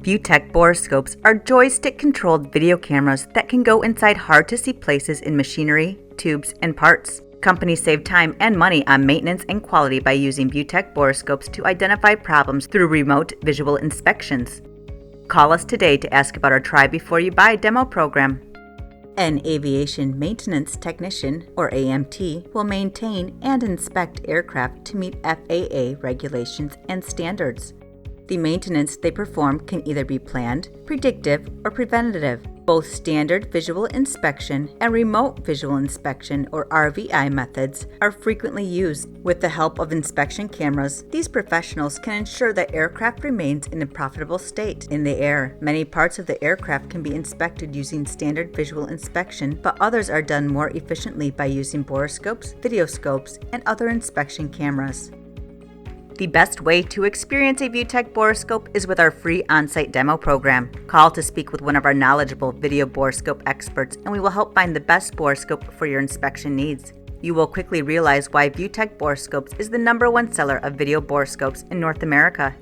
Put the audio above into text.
ViewTech Borescopes are joystick-controlled video cameras that can go inside hard-to-see places in machinery, tubes, and parts. Companies save time and money on maintenance and quality by using ViewTech Borescopes to identify problems through remote visual inspections. Call us today to ask about our Try Before You Buy demo program. An Aviation Maintenance Technician, or AMT, will maintain and inspect aircraft to meet FAA regulations and standards. The maintenance they perform can either be planned, predictive, or preventative. Both standard visual inspection and remote visual inspection, or RVI methods, are frequently used. With the help of inspection cameras, these professionals can ensure that aircraft remains in a profitable state in the air. Many parts of the aircraft can be inspected using standard visual inspection, but others are done more efficiently by using borescopes, videoscopes, and other inspection cameras. The best way to experience a ViewTech Borescope is with our free on-site demo program. Call to speak with one of our knowledgeable video borescope experts, and we will help find the best borescope for your inspection needs. You will quickly realize why ViewTech Borescopes is the #1 seller of video borescopes in North America.